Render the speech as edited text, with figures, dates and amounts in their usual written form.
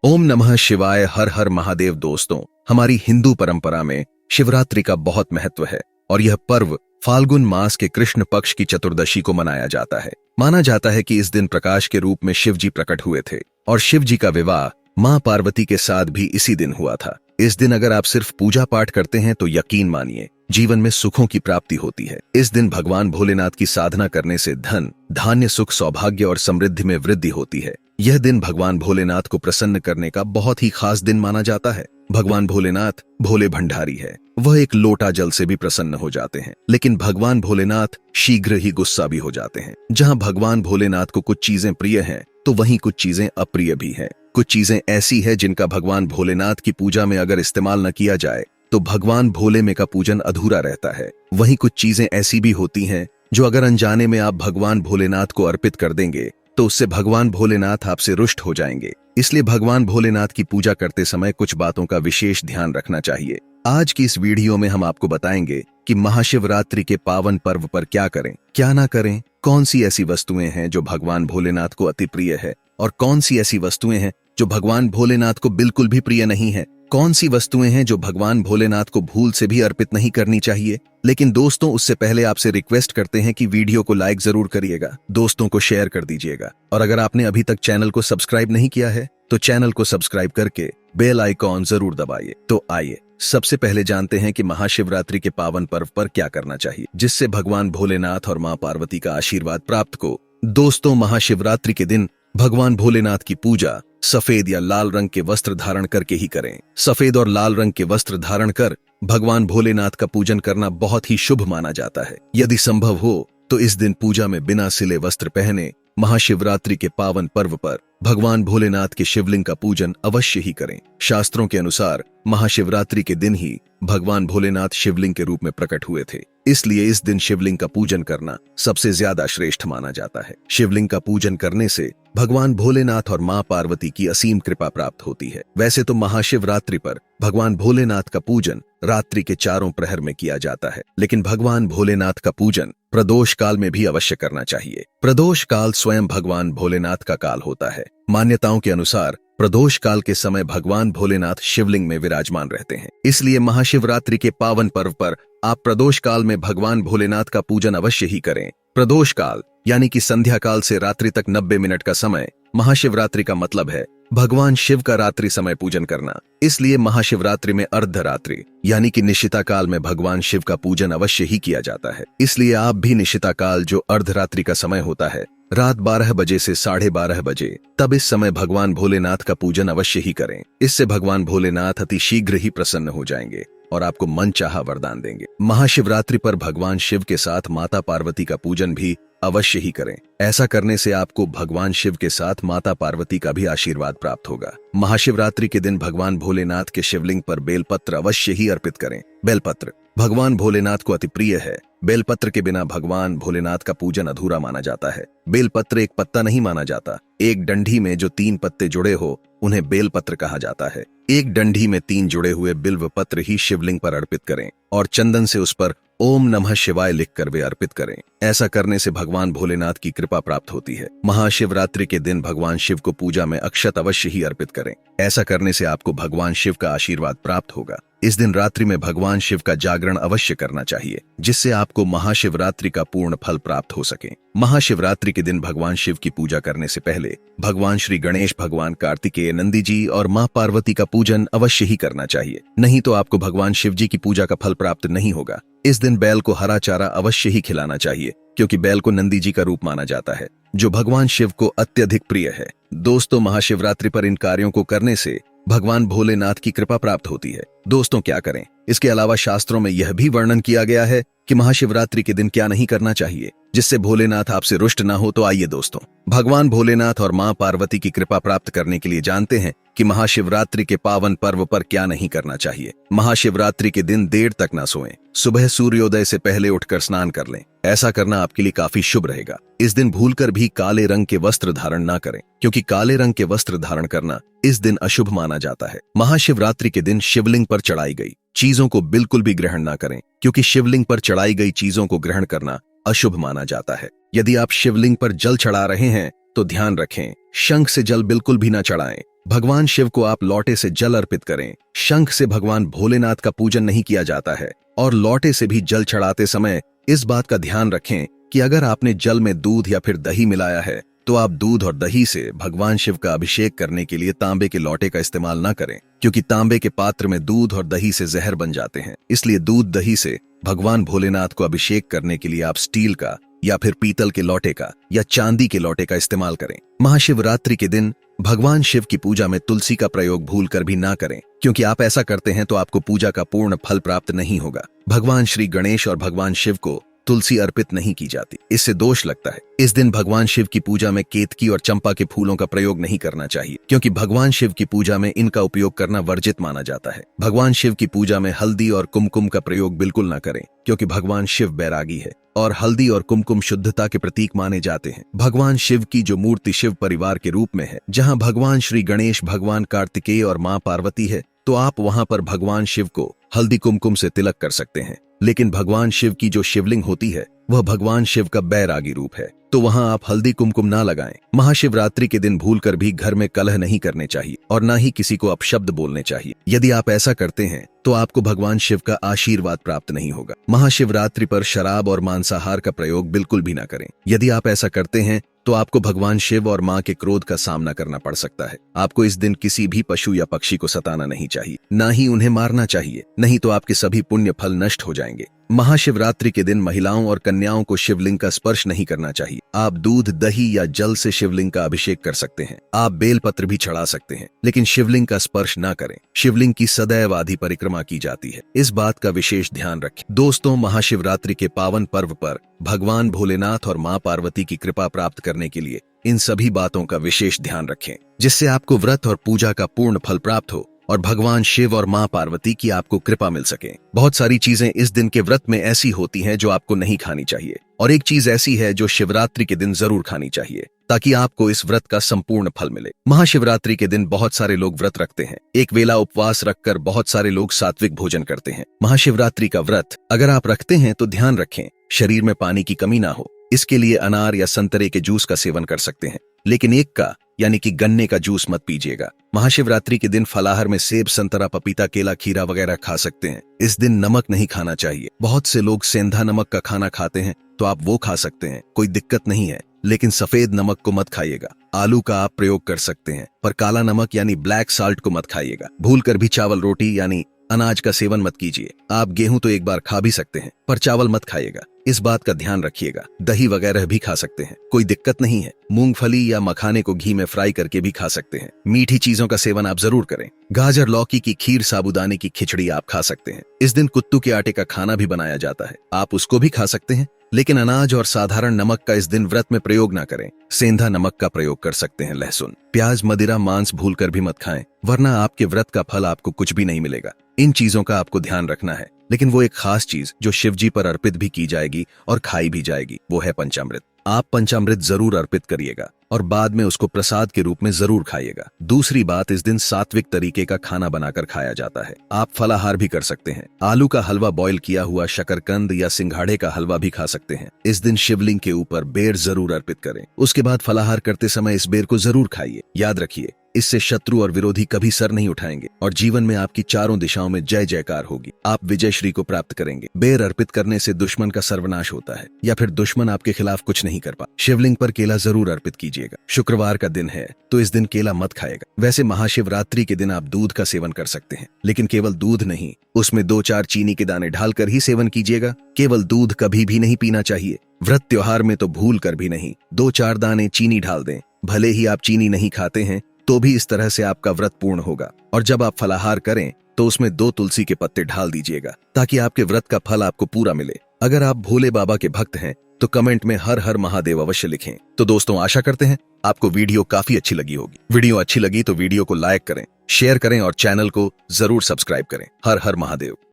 ओम नमः शिवाय। हर हर महादेव। दोस्तों, हमारी हिंदू परंपरा में शिवरात्रि का बहुत महत्व है और यह पर्व फाल्गुन मास के कृष्ण पक्ष की चतुर्दशी को मनाया जाता है। माना जाता है कि इस दिन प्रकाश के रूप में शिव जी प्रकट हुए थे और शिव जी का विवाह मां पार्वती के साथ भी इसी दिन हुआ था। इस दिन अगर आप सिर्फ पूजा पाठ करते हैं तो यकीन मानिए जीवन में सुखों की प्राप्ति होती है। इस दिन भगवान भोलेनाथ की साधना करने से धन, धान्य, सुख, सौभाग्य और समृद्धि में वृद्धि होती है। यह दिन भगवान भोलेनाथ को प्रसन्न करने का बहुत ही खास दिन माना जाता है। भगवान भोलेनाथ भोले भंडारी है। वह एक लोटा जल से भी प्रसन्न हो जाते हैं, लेकिन भगवान भोलेनाथ शीघ्र ही गुस्सा भी हो जाते हैं। जहां भगवान भोलेनाथ को कुछ चीजें प्रिय हैं, तो वहीं कुछ चीजें अप्रिय भी हैं। कुछ चीजें ऐसी है जिनका भगवान भोलेनाथ की पूजा में अगर इस्तेमाल न किया जाए तो भगवान भोले में का पूजन अधूरा रहता है। वहीं कुछ चीजें ऐसी भी होती हैं जो अगर अनजाने में आप भगवान भोलेनाथ को अर्पित कर देंगे तो उससे भगवान भोलेनाथ आपसे रुष्ट हो जाएंगे। इसलिए भगवान भोलेनाथ की पूजा करते समय कुछ बातों का विशेष ध्यान रखना चाहिए। आज की इस वीडियो में हम आपको बताएंगे कि महाशिवरात्रि के पावन पर्व पर क्या करें, क्या ना करें, कौन सी ऐसी वस्तुएं हैं जो भगवान भोलेनाथ को अति प्रिय है और कौन सी ऐसी वस्तुएं हैं जो भगवान भोलेनाथ को बिल्कुल भी प्रिय नहीं है। कौन सी वस्तुएं हैं जो भगवान भोलेनाथ को भूल से भी अर्पित नहीं करनी चाहिए। लेकिन दोस्तों, उससे पहले आपसे रिक्वेस्ट करते हैं कि वीडियो को लाइक जरूर करिएगा, दोस्तों को शेयर कर दीजिएगा और अगर आपने अभी तक चैनल को सब्सक्राइब नहीं किया है तो चैनल को सब्सक्राइब करके बेल आइकॉन जरूर दबाइए। तो आइए सबसे पहले जानते हैं कि महाशिवरात्रि के पावन पर्व पर क्या करना चाहिए जिससे भगवान भोलेनाथ और मां पार्वती का आशीर्वाद प्राप्त हो। दोस्तों, महाशिवरात्रि के दिन भगवान भोलेनाथ की पूजा सफेद या लाल रंग के वस्त्र धारण करके ही करें। सफेद और लाल रंग के वस्त्र धारण कर भगवान भोलेनाथ का पूजन करना बहुत ही शुभ माना जाता है। यदि संभव हो तो इस दिन पूजा में बिना सिले वस्त्र पहने महाशिवरात्रि के पावन पर्व पर भगवान भोलेनाथ के शिवलिंग का पूजन अवश्य ही करें। शास्त्रों के अनुसार महाशिवरात्रि के दिन ही भगवान भोलेनाथ शिवलिंग के रूप में प्रकट हुए थे, इसलिए इस दिन शिवलिंग का पूजन करना सबसे ज्यादा श्रेष्ठ माना जाता है। शिवलिंग का पूजन करने से भगवान भोलेनाथ और मां पार्वती की असीम कृपा प्राप्त होती है। वैसे तो महाशिवरात्रि पर भगवान भोलेनाथ का पूजन रात्रि के चारों प्रहर में किया जाता है, लेकिन भगवान भोलेनाथ का पूजन प्रदोष काल में भी अवश्य करना चाहिए। प्रदोष काल स्वयं भगवान भोलेनाथ का काल होता है। मान्यताओं के अनुसार प्रदोष काल के समय भगवान भोलेनाथ शिवलिंग में विराजमान रहते हैं, इसलिए महाशिवरात्रि के पावन पर्व पर आप प्रदोष काल में भगवान भोलेनाथ का पूजन अवश्य ही करें। प्रदोष काल यानी कि संध्या काल से रात्रि तक 90 मिनट का समय महाशिवरात्रि का मतलब है भगवान शिव का रात्रि समय पूजन करना। इसलिए महाशिवरात्रि में अर्धरात्रि यानी कि निशिता काल में भगवान शिव का पूजन अवश्य ही किया जाता है। इसलिए आप भी निशिता काल जो अर्धरात्रि का समय होता है, रात 12 बजे से 12:30 बजे, तब इस समय भगवान भोलेनाथ का पूजन अवश्य ही करें। इससे भगवान भोलेनाथ अति शीघ्र ही प्रसन्न हो जाएंगे और आपको मनचाहा वरदान देंगे। महाशिवरात्रि पर भगवान शिव के साथ माता पार्वती का पूजन भी अवश्य ही करें। ऐसा करने से आपको भगवान शिव के साथ माता पार्वती का भी आशीर्वाद प्राप्त होगा। महाशिवरात्रि के दिन भगवान भोलेनाथ के शिवलिंग पर बेलपत्र अवश्य ही अर्पित करें। बेलपत्र भगवान भोलेनाथ को अति प्रिय है। बेलपत्र के बिना भगवान भोलेनाथ का पूजन अधूरा माना जाता है। बेलपत्र एक पत्ता नहीं माना जाता। एक डंडी में जो 3 पत्ते जुड़े हो उन्हें बेलपत्र कहा जाता है। एक डंडी में 3 जुड़े हुए बिल्व पत्र ही शिवलिंग पर अर्पित करें और चंदन से उस पर ओम नमः शिवाय लिखकर वे अर्पित करें। ऐसा करने से भगवान भोलेनाथ की कृपा प्राप्त होती है। महाशिवरात्रि के दिन भगवान शिव को पूजा में अक्षत अवश्य ही अर्पित करें। ऐसा करने से आपको भगवान शिव का आशीर्वाद प्राप्त होगा। इस दिन रात्रि में भगवान शिव का जागरण अवश्य करना चाहिए, जिससे आपको महाशिवरात्रि का पूर्ण फल प्राप्त हो सके। महाशिवरात्रि के दिन भगवान शिव की पूजा करने से पहले भगवान श्री गणेश, भगवान कार्तिकेय, नंदी जी और मां पार्वती का पूजन अवश्य ही करना चाहिए, नहीं तो आपको भगवान शिव जी की पूजा का फल प्राप्त नहीं होगा। इस दिन बैल को हरा चारा अवश्य ही खिलाना चाहिए, क्योंकि बैल को नंदी जी का रूप माना जाता है, जो भगवान शिव को अत्यधिक प्रिय है। दोस्तों, महाशिवरात्रि पर इन कार्यों को करने से भगवान भोलेनाथ की कृपा प्राप्त होती है। दोस्तों, क्या करें? इसके अलावा शास्त्रों में यह भी वर्णन किया गया है कि महाशिवरात्रि के दिन क्या नहीं करना चाहिए जिससे भोलेनाथ आपसे रुष्ट ना हो। तो आइए दोस्तों, भगवान भोलेनाथ और मां पार्वती की कृपा प्राप्त करने के लिए जानते हैं कि महाशिवरात्रि के पावन पर्व पर क्या नहीं करना चाहिए। महाशिवरात्रि के दिन देर तक ना सोएं। सुबह सूर्योदय से पहले उठकर स्नान कर लें। ऐसा करना आपके लिए काफी शुभ रहेगा। इस दिन भूलकर भी काले रंग के वस्त्र धारण ना करें, क्योंकि काले रंग के वस्त्र धारण करना इस दिन अशुभ माना जाता है। महाशिवरात्रि के दिन शिवलिंग पर चढ़ाई गई चीजों को बिल्कुल भी ग्रहण ना करें, क्योंकि शिवलिंग पर चढ़ाई गई चीजों को ग्रहण करना अशुभ माना जाता है। यदि आप शिवलिंग पर जल चढ़ा रहे हैं तो ध्यान रखें, शंख से जल बिल्कुल भी ना चढ़ाएं। भगवान शिव को आप लौटे से जल अर्पित करें। शंख से भगवान भोलेनाथ का पूजन नहीं किया जाता है और लौटे से भी जल चढ़ाते समय इस बात का ध्यान रखें कि अगर आपने जल में दूध या फिर दही मिलाया है तो आप दूध और दही से भगवान शिव का अभिषेक करने के लिए तांबे के लोटे का इस्तेमाल न करें, क्योंकि तांबे के पात्र में दूध और दही से जहर बन जाते हैं। इसलिए दूध दही से भगवान भोलेनाथ को अभिषेक करने के लिए आप स्टील का या फिर पीतल के लोटे का या चांदी के लोटे का इस्तेमाल करें। महाशिवरात्रि के दिन भगवान शिव की पूजा में तुलसी का प्रयोग भूल कर भी ना करें, क्योंकि आप ऐसा करते हैं तो आपको पूजा का पूर्ण फल प्राप्त नहीं होगा। भगवान श्री गणेश और भगवान शिव को तुलसी अर्पित नहीं की जाती, इससे दोष लगता है। इस दिन भगवान शिव की पूजा में केतकी और चंपा के फूलों का प्रयोग नहीं करना चाहिए, क्योंकि भगवान शिव की पूजा में इनका उपयोग करना वर्जित माना जाता है। भगवान शिव की पूजा में हल्दी और कुमकुम का प्रयोग बिल्कुल न करें, क्योंकि भगवान शिव बैरागी है और हल्दी और कुमकुम शुद्धता के प्रतीक माने जाते हैं। भगवान शिव की जो मूर्ति शिव परिवार के रूप में है, जहाँ भगवान श्री गणेश, भगवान कार्तिकेय और माँ पार्वती है, तो आप वहाँ पर भगवान शिव को हल्दी कुमकुम से तिलक कर सकते हैं। लेकिन भगवान शिव की जो शिवलिंग होती है वह भगवान शिव का बैरागी रूप है, तो वहां आप हल्दी कुमकुम ना लगाएं। महाशिवरात्रि के दिन भूलकर भी घर में कलह नहीं करने चाहिए और ना ही किसी को अपशब्द बोलने चाहिए। यदि आप ऐसा करते हैं तो आपको भगवान शिव का आशीर्वाद प्राप्त नहीं होगा। महाशिवरात्रि पर शराब और मांसाहार का प्रयोग बिल्कुल भी ना करें। यदि आप ऐसा करते हैं तो आपको भगवान शिव और माँ के क्रोध का सामना करना पड़ सकता है। आपको इस दिन किसी भी पशु या पक्षी को सताना नहीं चाहिए, ना ही उन्हें मारना चाहिए, नहीं तो आपके सभी पुण्य फल नष्ट हो जाएंगे। महाशिवरात्रि के दिन महिलाओं और कन्याओं को शिवलिंग का स्पर्श नहीं करना चाहिए। आप दूध, दही या जल से शिवलिंग का अभिषेक कर सकते हैं। आप बेलपत्र भी चढ़ा सकते हैं, लेकिन शिवलिंग का स्पर्श ना करें। शिवलिंग की सदैव आधी परिक्रमा की जाती है, इस बात का विशेष ध्यान रखें। दोस्तों, महाशिवरात्रि के पावन पर्व पर भगवान भोलेनाथ और माँ पार्वती की कृपा प्राप्त करने के लिए इन सभी बातों का विशेष ध्यान रखें, जिससे आपको व्रत और पूजा का पूर्ण फल प्राप्त हो और भगवान शिव और माँ पार्वती की आपको कृपा मिल सके। बहुत सारी चीजें इस दिन के व्रत में ऐसी होती हैं जो आपको नहीं खानी चाहिए, और एक चीज ऐसी है जो शिवरात्रि के दिन जरूर खानी चाहिए, ताकि आपको इस व्रत का संपूर्ण फल मिले। महाशिवरात्रि के दिन बहुत सारे लोग व्रत रखते हैं। एक वेला उपवास रखकर बहुत सारे लोग सात्विक भोजन करते हैं। महाशिवरात्रि का व्रत अगर आप रखते हैं तो ध्यान रखें शरीर में पानी की कमी ना हो। इसके लिए अनार या संतरे के जूस का सेवन कर सकते हैं, लेकिन एक का यानी कि गन्ने का जूस मत पीजिएगा। महाशिवरात्रि के दिन फलाहार में सेब, संतरा, पपीता, केला, खीरा वगैरह खा सकते हैं। इस दिन नमक नहीं खाना चाहिए। बहुत से लोग सेंधा नमक का खाना खाते हैं, तो आप वो खा सकते हैं, कोई दिक्कत नहीं है, लेकिन सफेद नमक को मत खाइएगा। आलू का आप प्रयोग कर सकते हैं, पर काला नमक यानी ब्लैक साल्ट को मत खाइएगा। भूलकर भी चावल रोटी यानी अनाज का सेवन मत कीजिए। आप गेहूं तो एक बार खा भी सकते हैं, पर चावल मत खाइएगा, इस बात का ध्यान रखिएगा। दही वगैरह भी खा सकते हैं, कोई दिक्कत नहीं है। मूंगफली या मखाने को घी में फ्राई करके भी खा सकते हैं। मीठी चीजों का सेवन आप जरूर करें। गाजर, लौकी की खीर, साबूदाने की खिचड़ी आप खा सकते हैं। इस दिन कुत्तू के आटे का खाना भी बनाया जाता है, आप उसको भी खा सकते हैं, लेकिन अनाज और साधारण नमक का इस दिन व्रत में प्रयोग ना करें। सेंधा नमक का प्रयोग कर सकते हैं। लहसुन, प्याज, मदिरा, मांस भूलकर भी मत खाएं, वरना आपके व्रत का फल आपको कुछ भी नहीं मिलेगा। इन चीजों का आपको ध्यान रखना है, लेकिन वो एक खास चीज जो शिव जी पर अर्पित भी की जाएगी और खाई भी जाएगी, वो है पंचामृत। आप पंचामृत जरूर अर्पित करिएगा और बाद में उसको प्रसाद के रूप में जरूर खाइएगा। दूसरी बात, इस दिन सात्विक तरीके का खाना बनाकर खाया जाता है। आप फलाहार भी कर सकते हैं। आलू का हलवा, बॉईल किया हुआ शकरकंद या सिंघाड़े का हलवा भी खा सकते हैं। इस दिन शिवलिंग के ऊपर बेर जरूर अर्पित करें। उसके बाद फलाहार करते समय इस बेर को जरूर खाइए। याद रखिए, इससे शत्रु और विरोधी कभी सर नहीं उठाएंगे और जीवन में आपकी चारों दिशाओं में जय जयकार होगी। आप विजय श्री को प्राप्त करेंगे। बेर अर्पित करने से दुश्मन का सर्वनाश होता है, या फिर दुश्मन आपके खिलाफ कुछ नहीं कर पाता। शिवलिंग पर केला जरूर अर्पित कीजिएगा। शुक्रवार का दिन है तो इस दिन केला मत खाएगा। वैसे महाशिवरात्रि के दिन आप दूध का सेवन कर सकते हैं, लेकिन केवल दूध नहीं, उसमें 2-4 चीनी के दाने डालकर ही सेवन कीजिएगा। केवल दूध कभी भी नहीं पीना चाहिए। व्रत त्योहार में तो भूल कर भी नहीं 2-4 दाने चीनी डाल दें। भले ही आप चीनी नहीं खाते हैं, तो भी इस तरह से आपका व्रत पूर्ण होगा। और जब आप फलाहार करें तो उसमें 2 तुलसी के पत्ते डाल दीजिएगा, ताकि आपके व्रत का फल आपको पूरा मिले। अगर आप भोले बाबा के भक्त हैं तो कमेंट में हर हर महादेव अवश्य लिखें। तो दोस्तों, आशा करते हैं आपको वीडियो काफी अच्छी लगी होगी। वीडियो अच्छी लगी तो वीडियो को लाइक करें, शेयर करें और चैनल को जरूर सब्सक्राइब करें। हर हर महादेव।